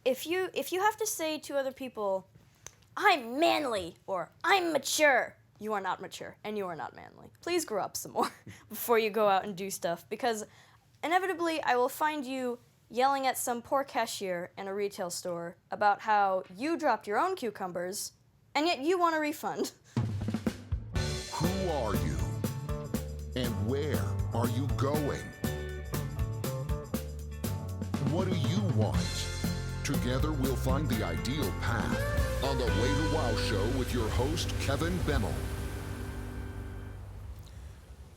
if you have to say to other people, I'm manly or I'm mature, you are not mature and you are not manly. Please grow up some more before you go out and do stuff, because inevitably I will find you yelling at some poor cashier in a retail store about how you dropped your own cucumbers and yet you want a refund. Who are you? And where are you going? What do you want? Together we'll find the ideal path on the Way to Wow Show with your host, Kevin Bennell.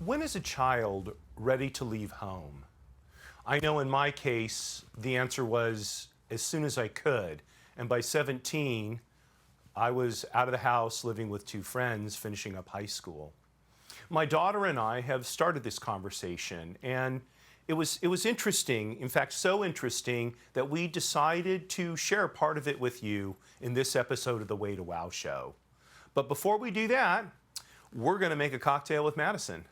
When is a child ready to leave home? I know in my case, the answer was as soon as I could. And by 17, I was out of the house living with two friends finishing up high school. My daughter and I have started this conversation, and it was interesting, in fact so interesting that we decided to share part of it with you in this episode of the Way to Wow Show. But before we do that, we're going to make a cocktail with Madison.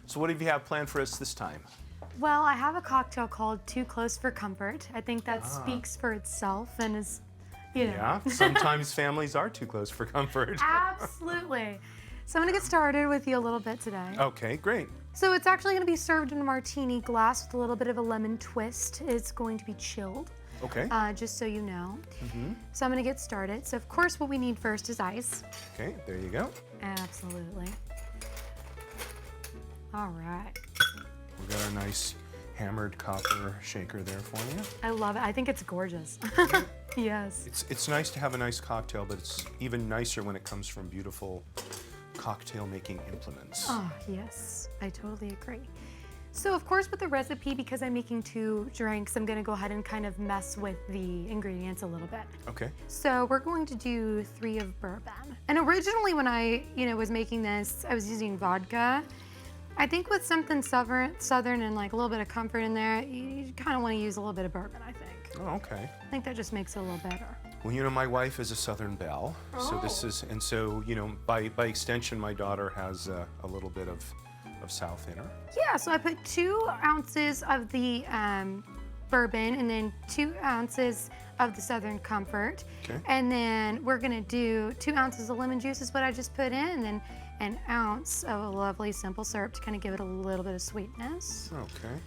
So what do you have planned for us this time? Well, I have a cocktail called Too Close for Comfort. I think that speaks for itself and is, you know. Yeah, sometimes families are too close for comfort. Absolutely. So I'm gonna get started with you a little bit today. Okay, great. So it's actually gonna be served in a martini glass with a little bit of a lemon twist. It's going to be chilled. Okay. Just so you know. So I'm gonna get started. So of course what we need first is ice. Okay, there you go. Absolutely. All right. We got our nice hammered copper shaker there for you. I love it. I think it's gorgeous. Yes. It's nice to have a nice cocktail, but it's even nicer when it comes from beautiful cocktail making implements. Oh, yes. I totally agree. So of course with the recipe, because I'm making 2 drinks, I'm gonna go ahead and kind of mess with the ingredients a little bit. Okay. So we're going to do 3 of bourbon. And originally when I, was making this, I was using vodka. I think with something southern and like a little bit of comfort in there, you kind of want to use a little bit of bourbon, I think. Oh, okay. I think that just makes it a little better. Well, my wife is a Southern belle, so this is, and so, by extension, my daughter has a little bit of South in her. Yeah, so I put 2 ounces of the bourbon and then 2 ounces of the Southern Comfort. Okay. And then we're gonna do 2 ounces of lemon juice is what I just put in, and then an ounce of a lovely simple syrup to kind of give it a little bit of sweetness. Okay.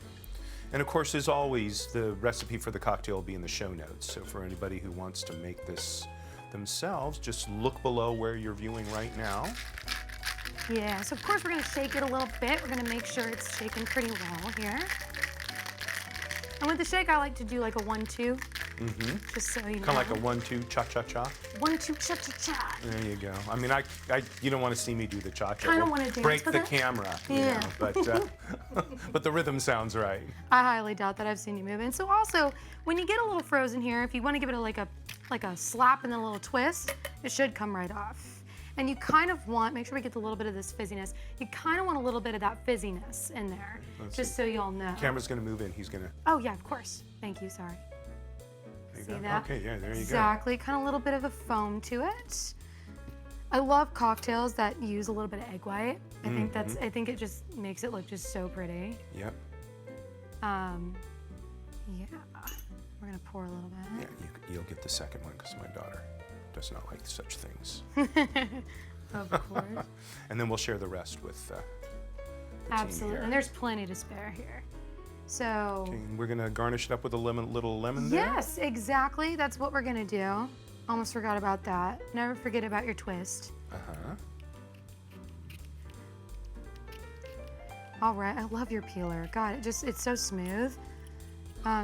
And of course, as always, the recipe for the cocktail will be in the show notes. So for anybody who wants to make this themselves, just look below where you're viewing right now. Yeah, so of course we're gonna shake it a little bit. We're gonna make sure it's shaken pretty well here. And with the shake, I like to do like a 1-2. Just so you know. Kind of like a 1-2 cha-cha-cha. 1-2 cha-cha-cha. There you go. I mean, you don't want to see me do the cha-cha. I don't want to dance break with the it. camera. Yeah. But the rhythm sounds right. I highly doubt that I've seen you move. And so also, when you get a little frozen here, if you want to give it like a slap and then a little twist, it should come right off. And you kind of want, make sure we get a little bit of this fizziness. You kind of want a little bit of that fizziness in there, just so you all know. Camera's gonna move in. He's gonna. Oh yeah, of course. Thank you. Sorry. See that? Okay, yeah, there you go. Exactly. Kind of a little bit of a foam to it. I love cocktails that use a little bit of egg white. I think it just makes it look just so pretty. Yep. Yeah. We're gonna pour a little bit. Yeah, you'll get the second one because my daughter does not like such things. Of course. And then we'll share the rest with the Absolutely. team here. And there's plenty to spare here. So. Okay, and we're gonna garnish it up with a little lemon there. Yes, exactly. That's what we're gonna do. Almost forgot about that. Never forget about your twist. All right, I love your peeler. God, it's so smooth.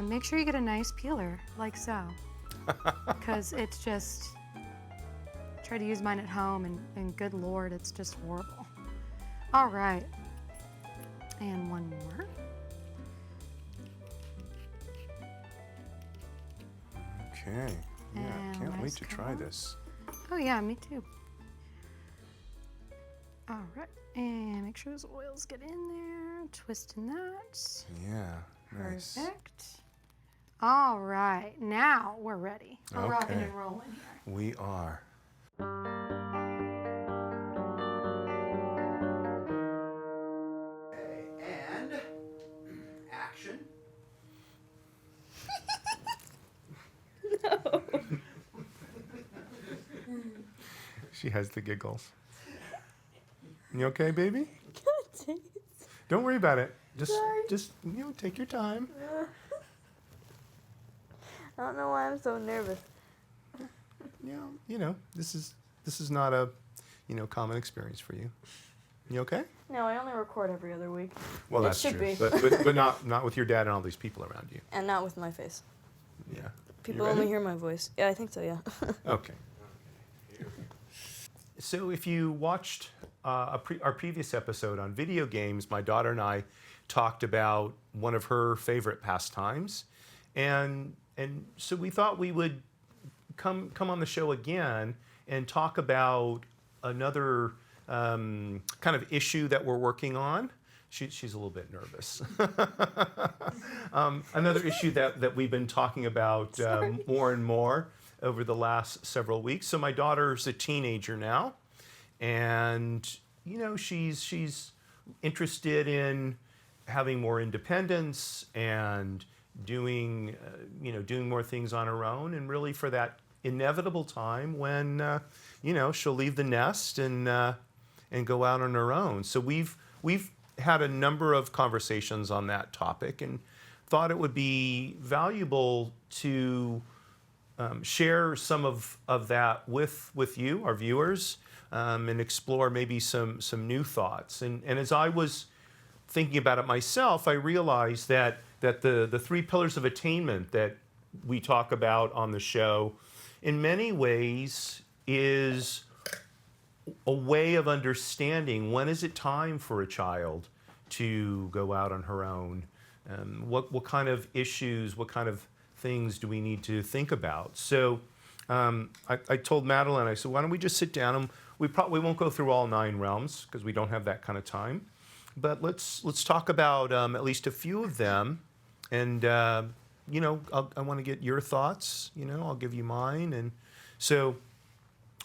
Make sure you get a nice peeler, like so. Because it's just, try to use mine at home and good Lord, it's just horrible. All right, and one more. Okay, yeah, And can't wait nice to try color. this. Oh yeah, me too. All right, and make sure those oils get in there, twisting that. Yeah, nice. Perfect. All right, now we're ready. We're rocking Okay. and rolling here. We are. And action. She has the giggles. You okay, baby? Don't worry about it. Just take your time. I don't know why I'm so nervous. This is not a, common experience for you. You okay? No, I only record every other week. Well, It that's should true. be. But not with your dad and all these people around you. And not with my face. Yeah. People You ready? only hear my voice. Yeah, I think so, yeah. Okay. So if you watched our previous episode on video games, my daughter and I talked about one of her favorite pastimes, and so we thought we would come on the show again and talk about another kind of issue that we're working on. She's a little bit nervous. Another issue that we've been talking about more and more over the last several weeks. So my daughter's a teenager now, and she's interested in having more independence and doing more things on her own, and really for that inevitable time when she'll leave the nest and go out on her own. So we've had a number of conversations on that topic and thought it would be valuable to share some of that with you, our viewers, and explore maybe some new thoughts. And as I was thinking about it myself, I realized that the 3 pillars of attainment that we talk about on the show, in many ways, is a way of understanding when is it time for a child to go out on her own. What kind of issues, what kind of things do we need to think about? So I told Madeleine, I said, why don't we just sit down, and we probably won't go through all 9 realms because we don't have that kind of time. But let's talk about at least a few of them, and I want to get your thoughts. I'll give you mine, and so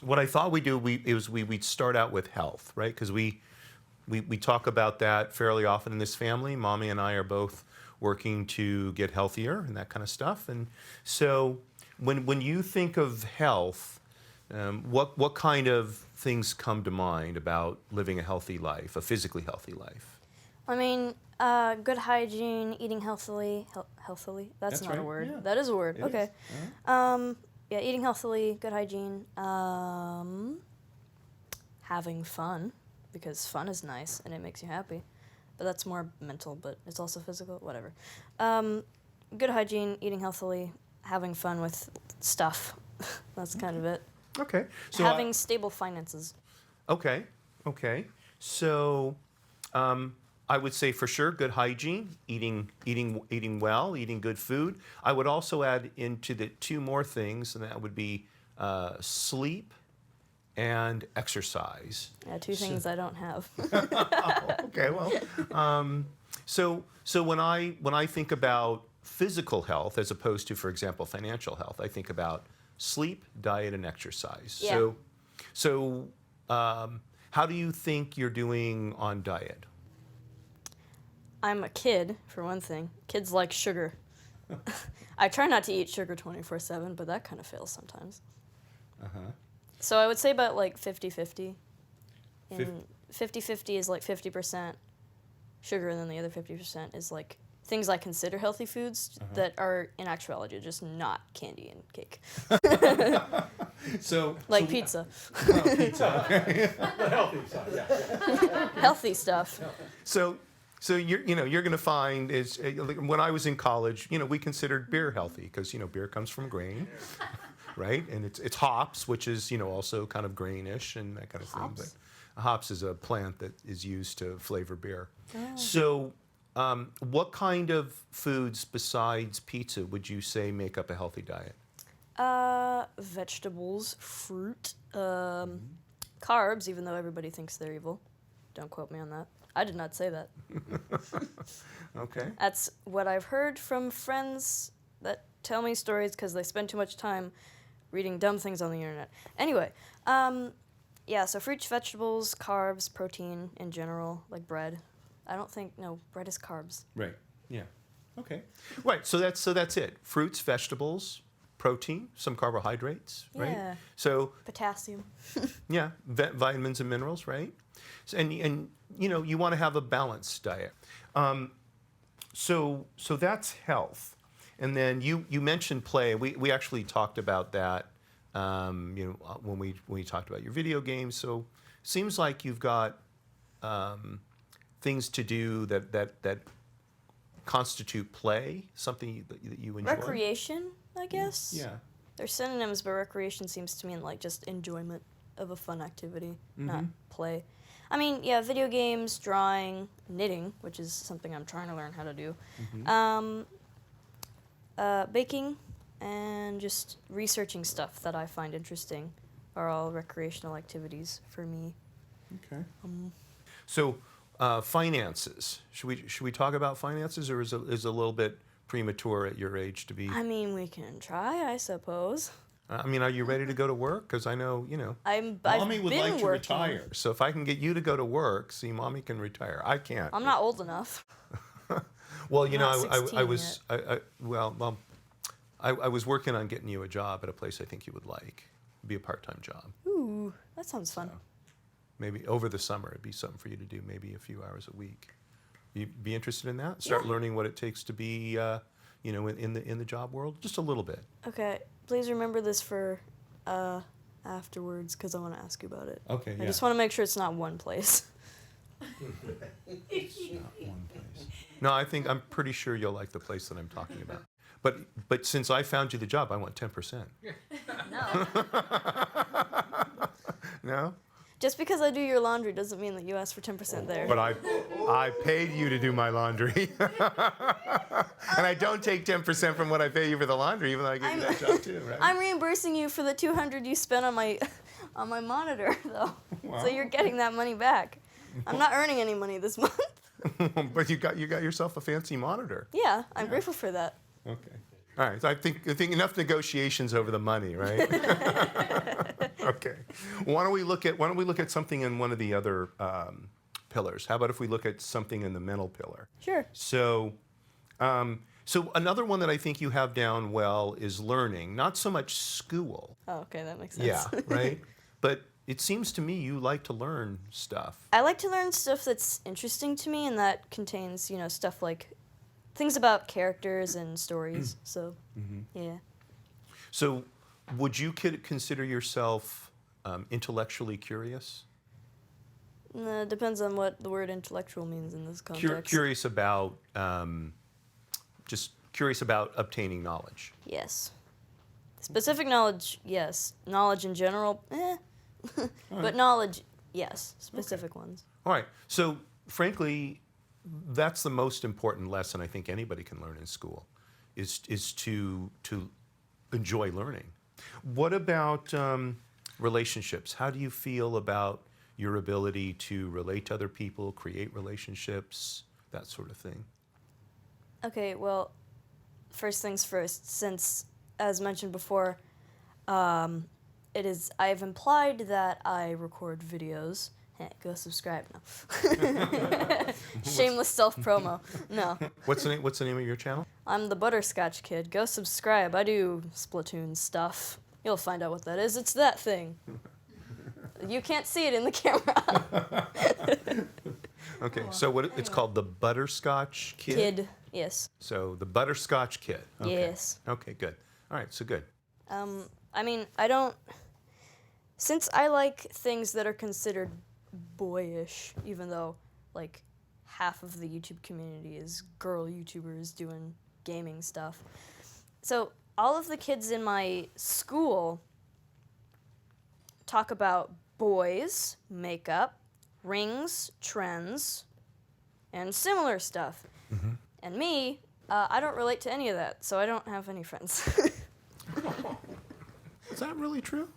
what I thought we'd do we'd start out with health, right? Because we talk about that fairly often in this family. Mommy and I are both working to get healthier and that kind of stuff. And so when you think of health, what kind of things come to mind about living a healthy life, a physically healthy life? I mean, good hygiene, eating healthily. Healthily? That's not right, a word. yeah. That is a word. It Okay. is. Yeah, eating healthily, good hygiene. Having fun, because fun is nice and it makes you happy. But that's more mental, but it's also physical, whatever. Good hygiene, eating healthily, having fun with stuff. That's kind of it. Okay. So having stable finances. Okay. So I would say for sure good hygiene, eating well, eating good food. I would also add into the 2 more things, and that would be sleep and exercise. Yeah, 2 things I don't have. Okay, well, so when I think about physical health as opposed to, for example, financial health, I think about sleep, diet, and exercise. Yeah. So how do you think you're doing on diet? I'm a kid, for one thing. Kids like sugar. I try not to eat sugar 24/7, but that kind of fails sometimes. So I would say about like 50-50. 50-50 is like 50% sugar, and then the other 50% is like things I consider healthy foods that are in actuality just not candy and cake. Like pizza. Oh, pizza. Okay. The healthy side, yeah. Healthy stuff. So you're going to find is like when I was in college, we considered beer healthy because beer comes from grain, right? And it's hops, which is also kind of grainish and that kind of thing. Hops? But hops is a plant that is used to flavor beer. Oh. So what kind of foods besides pizza would you say make up a healthy diet? Vegetables, fruit, carbs, even though everybody thinks they're evil. Don't quote me on that. I did not say that. Okay. That's what I've heard from friends that tell me stories because they spend too much time reading dumb things on the internet. Anyway, so fruits, vegetables, carbs, protein in general, like bread. Bread is carbs. Right. Yeah. Okay. Right. So that's it. Fruits, vegetables, protein, some carbohydrates, right? Yeah. So Potassium. yeah, vitamins and minerals, right? And you want to have a balanced diet. So that's health. And then you mentioned play. We actually talked about that. When we talked about your video games. So seems like you've got things to do that constitute play, something that you enjoy. Recreation, I guess. Yeah. They're synonyms, but recreation seems to mean like just enjoyment of a fun activity, not play. I mean, yeah, video games, drawing, knitting, which is something I'm trying to learn how to do. Baking, and just researching stuff that I find interesting are all recreational activities for me. Okay. So finances. Should we talk about finances, or is it a little bit premature at your age to be? I mean, we can try, I suppose. I mean, are you ready to go to work? Because I know, I've Mommy would been like to working. retire. So if I can get you to go to work, see, Mommy can retire. I can't. I'm not old enough. Well, not I 16 was, I was working on getting you a job at a place I think you would like. It'd be a part-time job. Ooh, that sounds fun. Maybe over the summer, it'd be something for you to do, maybe a few hours a week. You'd be interested in that? Start learning what it takes to be, in the job world, just a little bit. Okay, please remember this for afterwards, because I want to ask you about it. Okay, I just want to make sure it's not one place. No, I'm pretty sure you'll like the place that I'm talking about. But since I found you the job, I want 10%. No. No? Just because I do your laundry doesn't mean that you ask for 10% there. But I paid you to do my laundry. And I don't take 10% from what I pay you for the laundry, even though I give you that job too, right? I'm reimbursing you for the $200 you spent on my monitor, though. Wow. So you're getting that money back. I'm not earning any money this month. But you got yourself a fancy monitor. Yeah, I'm grateful for that. Okay. All right. So I think enough negotiations over the money, right? Okay. Why don't we look at something in one of the other pillars? How about if we look at something in the mental pillar? Sure. So another one that I think you have down well is learning, not so much school. Oh, okay, that makes sense. Yeah, right? But it seems to me you like to learn stuff. I like to learn stuff that's interesting to me, and that contains, stuff like things about characters and stories. So, yeah. So would you consider yourself intellectually curious? Depends on what the word intellectual means in this context. Curious about, just curious about obtaining knowledge. Yes. Specific knowledge, yes. Knowledge in general, But knowledge, yes. Specific ones. All right. So, frankly, that's the most important lesson I think anybody can learn in school, is to enjoy learning. What about relationships? How do you feel about your ability to relate to other people, create relationships, that sort of thing? Okay, well, first things first, since, as mentioned before, I've implied that I record videos. Go subscribe now. Shameless self-promo. No. What's the name of your channel? I'm the Butterscotch Kid. Go subscribe. I do Splatoon stuff. You'll find out what that is. It's that thing. You can't see it in the camera. Okay, so it's called the Butterscotch Kid? Kid, yes. So the Butterscotch Kid. Okay. Yes. Okay, good. All right, so good. I mean, since I like things that are considered boyish, even though, like, half of the YouTube community is girl YouTubers doing gaming stuff. So all of the kids in my school talk about boys, makeup, rings, trends, and similar stuff. Mm-hmm. And me, I don't relate to any of that, so I don't have any friends. Is that really true?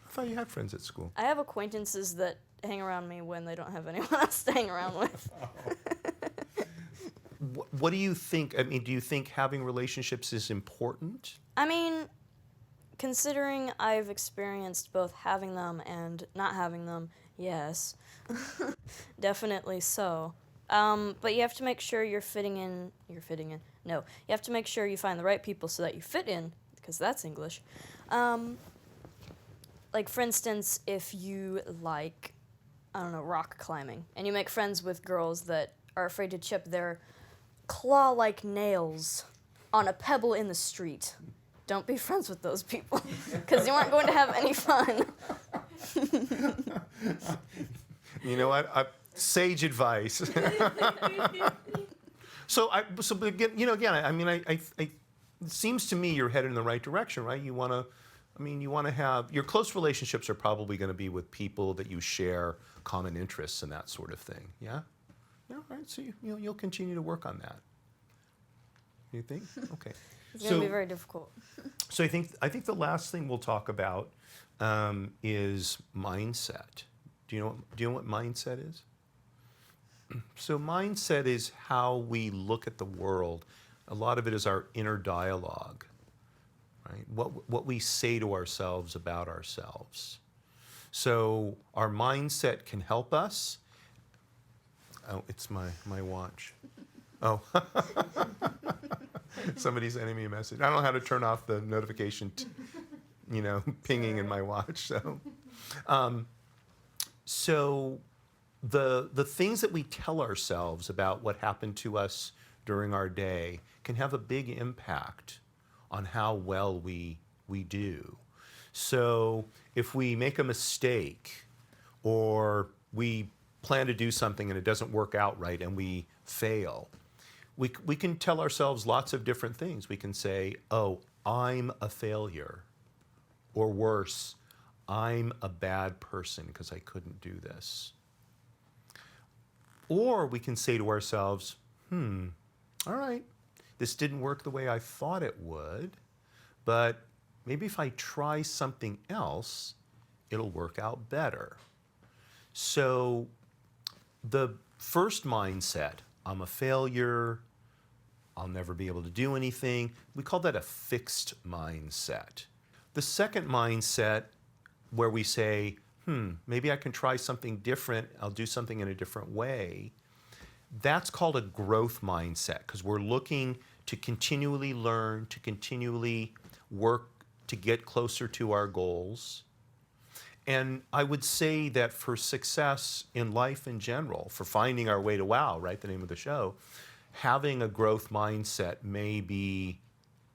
I thought you had friends at school. I have acquaintances that hang around me when they don't have anyone else to hang around with. What do you think? I mean, do you think having relationships is important? I mean, considering I've experienced both having them and not having them, yes. Definitely so. But you have to make sure you're fitting in. No, you have to make sure you find the right people so that you fit in because that's English. Like, for instance, if you like, I don't know, rock climbing, and you make friends with girls that are afraid to chip their claw-like nails on a pebble in the street, don't be friends with those people, because you aren't going to have any fun. You know what? Sage advice. So again, it seems to me you're headed in the right direction, right? You want to have, your close relationships are probably going to be with people that you share common interests and that sort of thing. Yeah? Yeah, all right. So you'll continue to work on that. You think? Okay. It's going to be very difficult. So I think the last thing we'll talk about is mindset. Do you know what mindset is? So mindset is how we look at the world. A lot of it is our inner dialogue, right? What we say to ourselves about ourselves. So our mindset can help us. Oh, it's my watch. Oh. Somebody's sending me a message. I don't know how to turn off the notification, pinging in my watch. So the things that we tell ourselves about what happened to us during our day can have a big impact on how well we do. So if we make a mistake or we plan to do something and it doesn't work out right and we fail, we can tell ourselves lots of different things. We can say, oh, I'm a failure. Or worse, I'm a bad person because I couldn't do this. Or we can say to ourselves, all right, this didn't work the way I thought it would, but maybe if I try something else, it'll work out better. So the first mindset, I'm a failure, I'll never be able to do anything, we call that a fixed mindset. The second mindset, where we say, maybe I can try something different, I'll do something in a different way, that's called a growth mindset, because we're looking to continually learn, to continually work to get closer to our goals. And I would say that for success in life in general, for finding our way to wow, right, the name of the show, having a growth mindset may be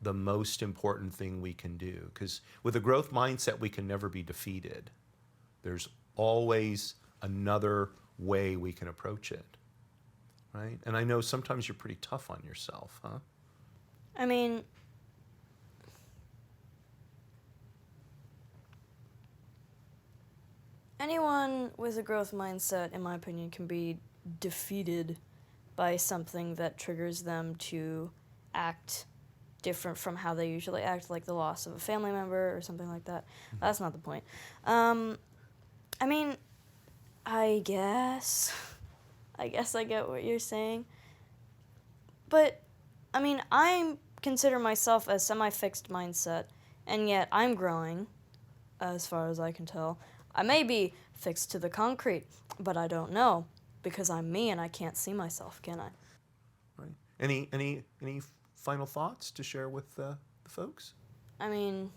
the most important thing we can do. Because with a growth mindset, we can never be defeated. There's always another way we can approach it, right? And I know sometimes you're pretty tough on yourself, huh? I mean, anyone with a growth mindset, in my opinion, can be defeated by something that triggers them to act different from how they usually act, like the loss of a family member or something like that. That's not the point. I mean, I guess I get what you're saying. But, I mean, I consider myself a semi-fixed mindset, and yet I'm growing, as far as I can tell. I may be fixed to the concrete, but I don't know, because I'm me and I can't see myself, can I? Right. Any final thoughts to share with the folks? I mean,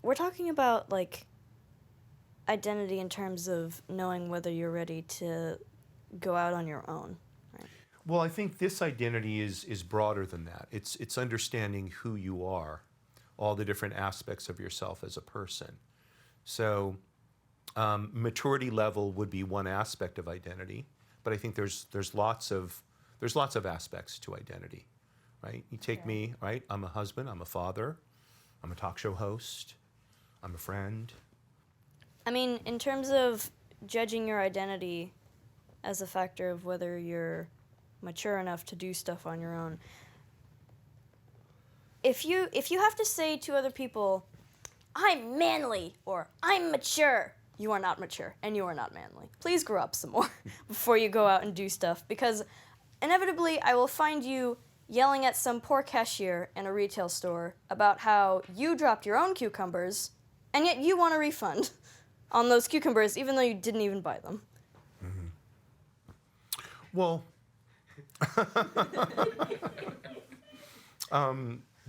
we're talking about, like, identity in terms of knowing whether you're ready to go out on your own, right? Well, I think this identity is broader than that. It's understanding who you are, all the different aspects of yourself as a person. So maturity level would be one aspect of identity, but I think there's lots of aspects to identity, right? You take me, right? I'm a husband, I'm a father, I'm a talk show host, I'm a friend. I mean, in terms of judging your identity as a factor of whether you're mature enough to do stuff on your own, if you have to say to other people, I'm manly, or I'm mature, you are not mature, and you are not manly. Please grow up some more before you go out and do stuff, because inevitably I will find you yelling at some poor cashier in a retail store about how you dropped your own cucumbers, and yet you want a refund on those cucumbers, even though you didn't even buy them. Well,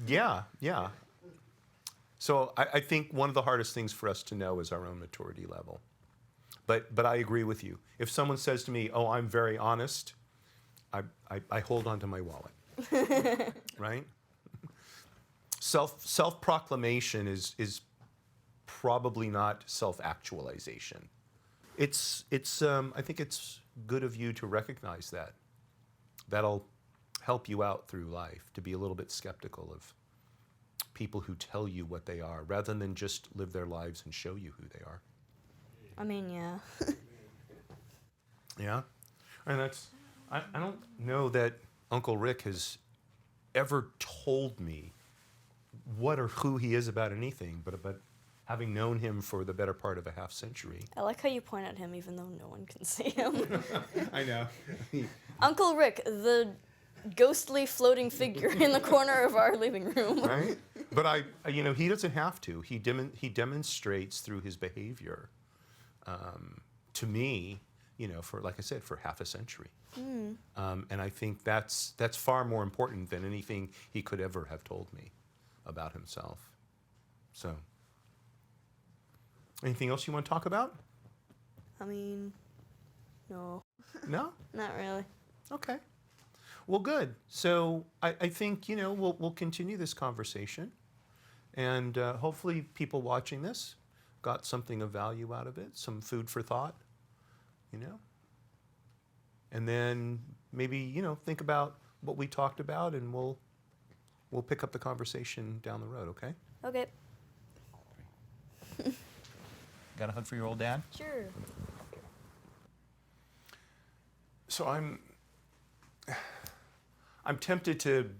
Yeah, yeah. So I think one of the hardest things for us to know is our own maturity level. But I agree with you. If someone says to me, "Oh, I'm very honest," I hold on to my wallet, right? Self-proclamation is probably not self-actualization. I think it's good of you to recognize that. That'll help you out through life, to be a little bit skeptical of people who tell you what they are, rather than just live their lives and show you who they are. I mean, yeah. Yeah? And I don't know that Uncle Rick has ever told me what or who he is about anything, but having known him for the better part of a half century. I like how you point at him even though no one can see him. I know. Uncle Rick, the ghostly floating figure in the corner of our living room. Right? But he doesn't have to. He demonstrates through his behavior to me, for, like I said, for half a century. And I think that's far more important than anything he could ever have told me about himself. So, anything else you want to talk about? I mean, no. No? Not really. Okay. Well, good. So I think, we'll continue this conversation. And hopefully people watching this got something of value out of it, some food for thought, And then maybe, think about what we talked about, and we'll pick up the conversation down the road, okay? Okay. Got a hug for your old dad? Sure. So I'm tempted to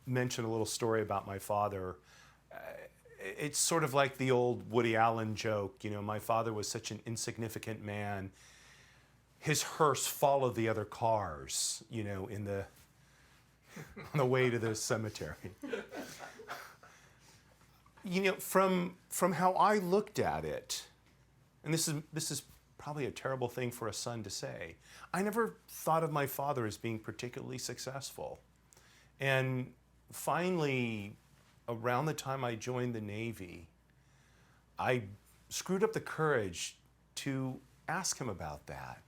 mention a little story about my father. It's sort of like the old Woody Allen joke, my father was such an insignificant man. His hearse followed the other cars, on the way to the cemetery. From how I looked at it, and this is probably a terrible thing for a son to say, I never thought of my father as being particularly successful. And finally, around the time I joined the Navy, I screwed up the courage to ask him about that.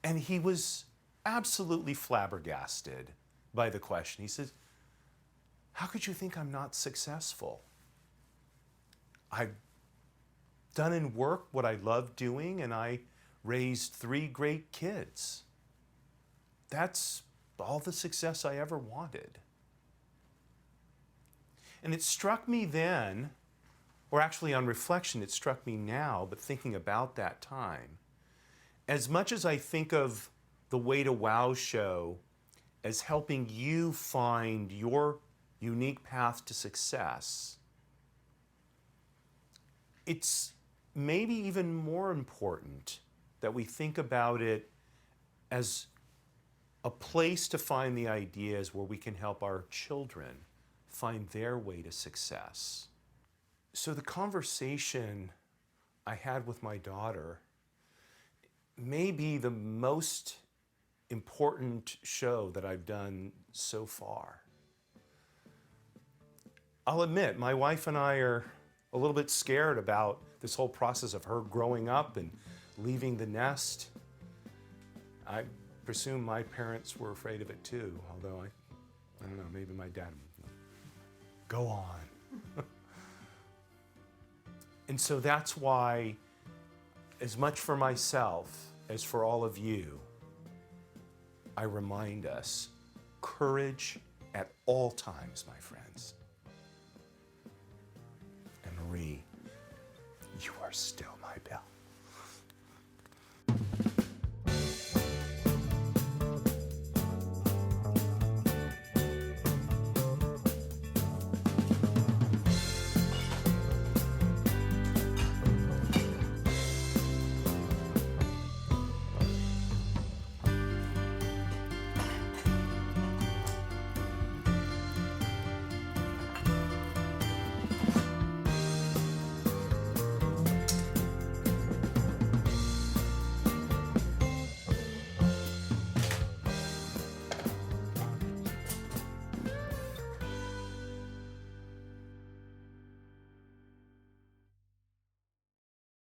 And he was absolutely flabbergasted by the question. He said, "How could you think I'm not successful? I've done in work what I love doing, and I raised 3 great kids. That's all the success I ever wanted." And it struck me then, or actually on reflection, it struck me now, but thinking about that time, as much as I think of the Way to Wow show as helping you find your unique path to success, it's maybe even more important that we think about it as a place to find the ideas where we can help our children find their way to success. So the conversation I had with my daughter may be the most important show that I've done so far. I'll admit, my wife and I are a little bit scared about this whole process of her growing up and leaving the nest. I presume my parents were afraid of it too, although I don't know, maybe my dad would go on. And so that's why, as much for myself as for all of you, I remind us, courage at all times, my friends. And Marie, you are still my belle.